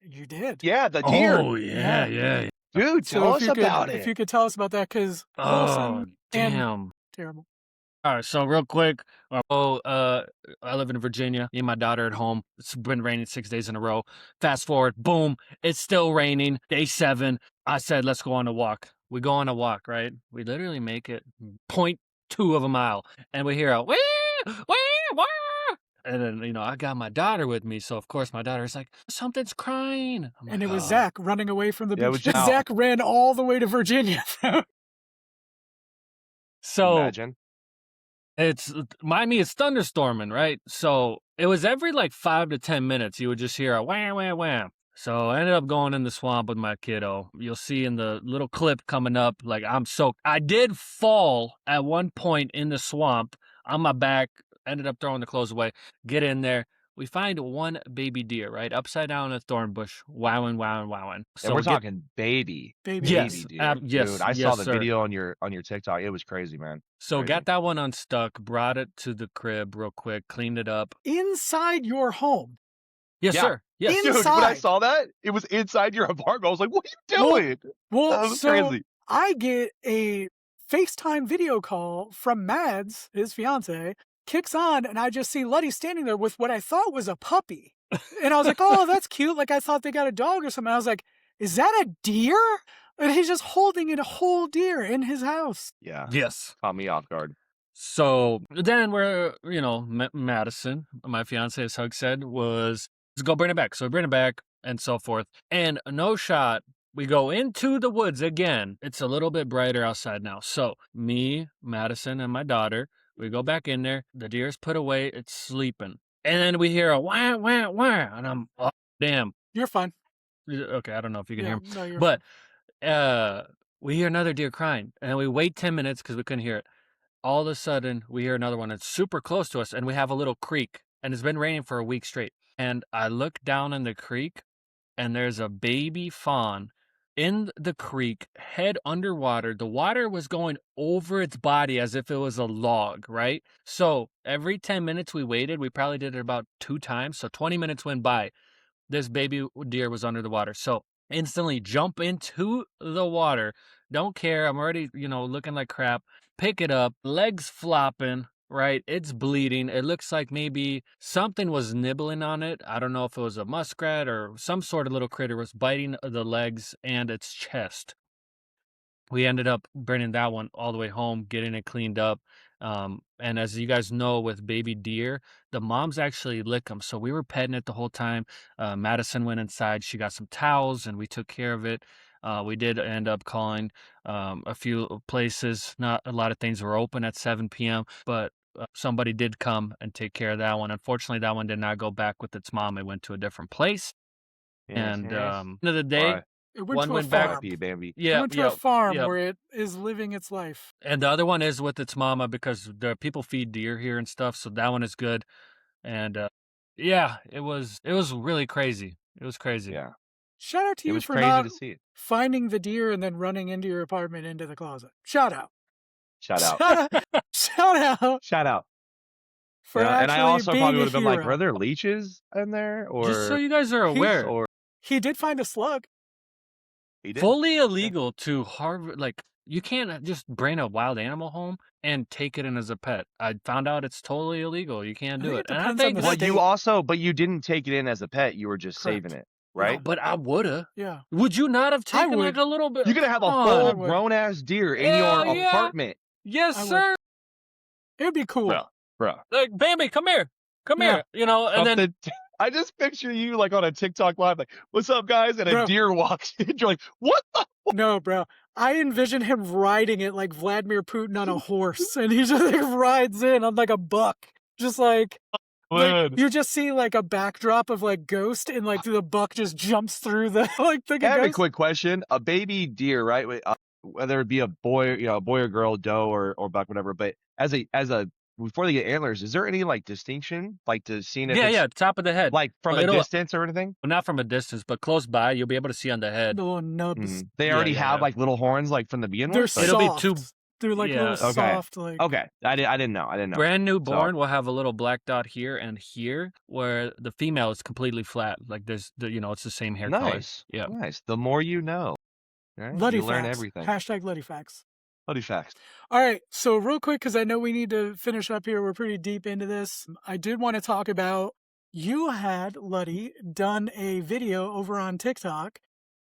You did. Yeah, the deer. Oh yeah. Dude, So tell if us you could, about if it. you could tell us about that, because Oh and damn. terrible. All right, so real quick, I live in Virginia. Me and my daughter at home. It's been raining 6 days in a row. Fast forward, boom, it's still raining. Day 7. I said, let's go on a walk. We go on a walk, right? We literally make it 0.2 of a mile, and we hear a wee, wee, wah. And then, you know, I got my daughter with me, so of course my daughter's like, something's crying. I'm And like, it was oh. Zach running away from the Yeah, it beach. was just out. Zach ran all the way to Virginia. So Imagine. it's Miami is thunderstorming, right? So it was every like 5 to 10 minutes you would just hear a wham, wham, wham. So I ended up going in the swamp with my kiddo. You'll see in the little clip coming up, like I'm soaked. I did fall at one point in the swamp on my back, ended up throwing the clothes away, get in there. We find one baby deer, right? Upside down in a thorn bush, wowing, wowing, wowing. And we're we get, talking baby yes, deer. yes, Dude, I saw yes, the sir. video on your TikTok. It was crazy, man. So Crazy. got that one unstuck, brought it to the crib real quick, cleaned it up. Inside your home. Yes, Yeah. sir. Yes. Dude, when I Inside. saw that, it was inside your apartment. I was like, what are you doing? Well, That was so crazy. I get a FaceTime video call from Mads, his fiance, kicks on, and I just see Luddy standing there with what I thought was a puppy. And I was like, oh, that's cute. Like, I thought they got a dog or something. I was like, is that a deer? And he's just holding a whole deer in his house. Yeah. Yes. Caught me off guard. So then we're, you know, Madison, my fiance, as Hugz said, was, let's go bring it back. So we bring it back and so forth. And no shot, we go into the woods again. It's a little bit brighter outside now. So me, Madison, and my daughter, we go back in there. The deer's put away. It's sleeping. And then we hear a wah, wah, wah. And I'm, oh, damn. You're fine. Okay, I don't know if you can hear him. No, you're But we hear another deer crying. And we wait 10 minutes because we couldn't hear it. All of a sudden, we hear another one. It's super close to us, and we have a little creek. And it's been raining for a week straight. And I look down in the creek, and there's a baby fawn in the creek, head underwater. The water was going over its body as if it was a log, right? So every 10 minutes we waited, we probably did it about 2 times. So 20 minutes went by. This baby deer was under the water. So instantly jump into the water. Don't care. I'm already, you know, looking like crap. Pick it up, legs flopping, right? It's bleeding. It looks like maybe something was nibbling on it. I don't know if it was a muskrat or some sort of little critter was biting the legs and its chest. We ended up bringing that one all the way home, getting it cleaned up. And as you guys know, with baby deer, the moms actually lick them. So we were petting it the whole time. Madison went inside. She got some towels, and we took care of it. We did end up calling a few places. Not a lot of things were open at 7 p.m., but somebody did come and take care of that one. Unfortunately, that one did not go back with its mom. It went to a different place. And end of the day, It went one to a went back. farm. R.I.P. Bambi. It Yeah, went to a farm yeah. where it is living its life. And the other one is with its mama because the people feed deer here and stuff. So that one is good. And yeah, it was really crazy. It was crazy. Yeah. Shout out to It you was for crazy not to see it. finding the deer and then running into your apartment into the closet. Shout out. Shout out. Shout out Shout out. for Yeah, and I actually also being probably a would have been like, hero. were there leeches in there? Or Just so you guys are aware, or He did find a slug. he did? fully illegal to harvest. Like, you can't just bring a wild animal home and take it in as a pet. I found out it's totally illegal. You can't I do think it. it And I depends on think the Well, state. you also, but you didn't take it in as a pet. You were just Correct. saving it, no, right? but I woulda. Yeah. Would you not have I taken like would. a little bit? You're gonna have a Come on. full I would. grown ass deer in Hell your yeah. apartment, Yes, I would. sir. It would be cool. bro. Like, Bambi, come here. Come Yeah. here. You know, and then Something. I just picture you like on a TikTok live, like, "What's up, guys?" And a Bro. deer walks in. You're like, "What the?" No, bro. I envision him riding it like Vladimir Putin on a horse, and he just like rides in on like a buck, just like Man. you just see like a backdrop of like Ghost, and like the buck just jumps through the like the I have a ghost. quick question. A baby deer, right? Whether it be a boy, a boy or girl, doe or buck, whatever. But as a before they get antlers, is there any like distinction, like to seeing if it's top of the head. like from Well, a it'll- distance or anything? Well, not from a distance, but close by, you'll be able to see on the head. The little nubs. They Yeah, already yeah, have yeah. like little horns, like from the beginning. They're It'll be soft. too- They're like Yeah. little Okay. soft, like Okay, I didn't know. Brand newborn will have a little black dot here and here, where the female is completely flat. Like it's the same hair color. Nice. Yeah. Nice. The more you know. Right? Luddy You learn facts. everything. Hashtag Luddy facts. Luddy facts. All right, so real quick, because I know we need to finish up here. We're pretty deep into this. I did want to talk about, you had, Luddy, done a video over on TikTok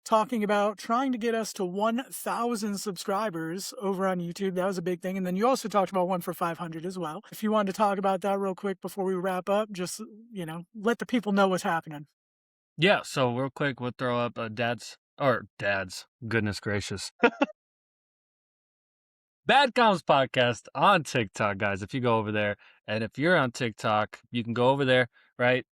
talking about trying to get us to 1,000 subscribers over on YouTube. That was a big thing. And then you also talked about one for 500 as well. If you wanted to talk about that real quick before we wrap up, just, let the people know what's happening. Yeah, so real quick, we'll throw up dad's, goodness gracious. Bad Comms Podcast on TikTok, guys. If you go over there, and if you're on TikTok, you can go over there, right?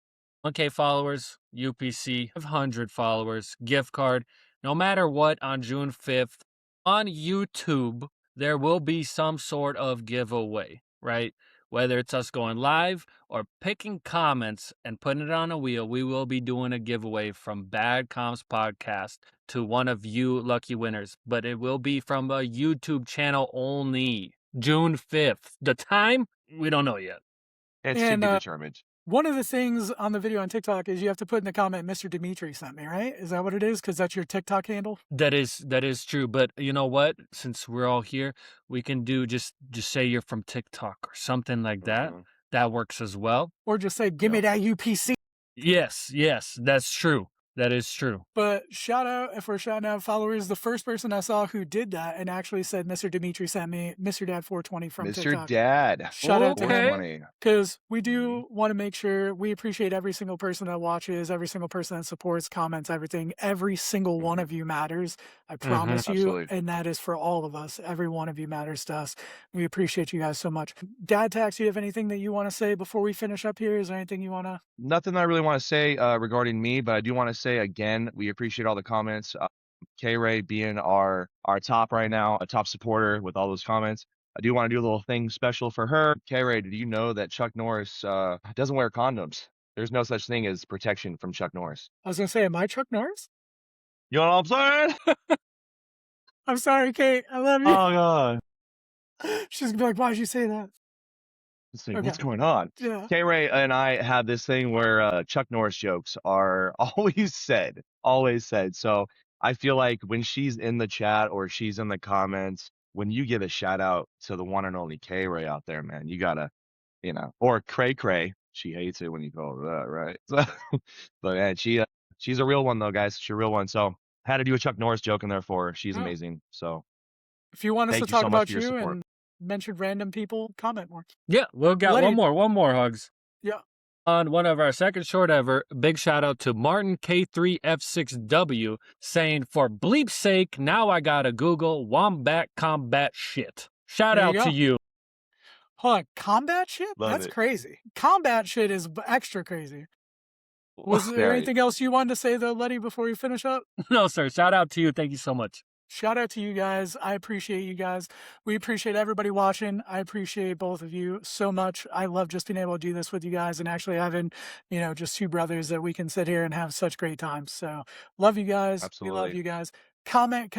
1K followers, UPC, 500 followers, gift card. No matter what, on June 5th, on YouTube, there will be some sort of giveaway, right? Whether it's us going live or picking comments and putting it on a wheel, we will be doing a giveaway from Bad Comms Podcast to one of you lucky winners. But it will be from a YouTube channel only. June 5th. The time? We don't know yet. It's to be determined. One of the things on the video on TikTok is you have to put in the comment, Mr. Dimitri sent me, right? Is that what it is? Because that's your TikTok handle? That is true. But you know what? Since we're all here, we can do just say you're from TikTok or something like that. Mhm. That works as well. Or just say, give me that UPC. Yes, that's true. That is true. But shout out, if we're shouting out followers, the first person I saw who did that and actually said Mr. Dimitri sent me Mr. Dad 420 from Mr. TikTok. Dad. Shout out to him. 420. Because we do want to make sure we appreciate every single person that watches, every single person that supports, comments, everything. Every single one of you matters. I promise you. Absolutely. And that is for all of us. Every one of you matters to us. We appreciate you guys so much. DadTaxx, do you have anything that you want to say before we finish up here? Is there anything you want to? Nothing I really want to say regarding me, but I do want to say again, we appreciate all the comments. K-Ray being our top right now, a top supporter with all those comments. I do want to do a little thing special for her. K-Ray, did you know that Chuck Norris doesn't wear condoms? There's no such thing as protection from Chuck Norris. I was going to say, am I Chuck Norris? You know what I'm saying? I'm sorry, Kate. I love you. Oh, God. She's going to be like, why'd you say that? Okay. What's going on? Yeah. K-Ray and I have this thing where Chuck Norris jokes are always said. So I feel like when she's in the chat or she's in the comments, when you give a shout out to the one and only K-Ray out there, man, you gotta, or Cray Cray. She hates it when you call her that, right? So, but man, she's a real one though, guys. She's a real one. So had to do a Chuck Norris joke in there for her. She's amazing. So if you want us to thank you so talk much about for your you support. and mention random people, comment more. Yeah, we'll got Letty- one more, Hugz. Yeah. On one of our second short ever, big shout out to Martin K3F6W saying, for bleep's sake, now I gotta Google Wombat Combat shit. Shout There out you go. to you. Hold on, combat shit? Love That's it. crazy. Combat shit is extra crazy. Was there Very. anything else you wanted to say though, Letty, before we finish up? No, sir. Shout out to you. Thank you so much. Shout out to you guys. I appreciate you guys. We appreciate everybody watching. I appreciate both of you so much. I love just being able to do this with you guys and actually having, just two brothers that we can sit here and have such great times. So love you guys. Absolutely. We love you guys. Comment,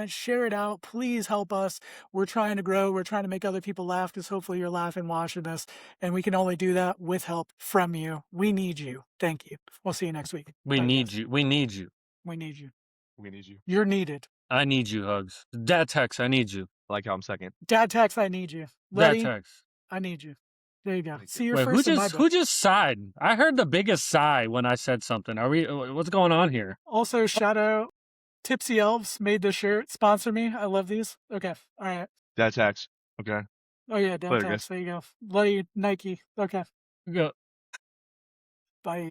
share it out. Please help us. We're trying to grow. We're trying to make other people laugh because hopefully you're laughing watching this. And we can only do that with help from you. We need you. Thank you. We'll see you next week. We Bye, need guys. you. We need you. We need you. We need you. You're needed. I need you, Hugz. DadTaxx, I need you. I like how I'm second. DadTaxx, I need you. Letty, DadTaxx. I need you. There you go. Thank See you. your Wait, first in my book. who just sighed? I heard the biggest sigh when I said something. What's going on here? Also, shout out Tipsy Elves made this shirt. Sponsor me. I love these. Okay. All right. DadTaxx. Okay. Oh, yeah. Later, DadTaxx. guys. There you go. Letty, Nike. Okay. Go. Bye.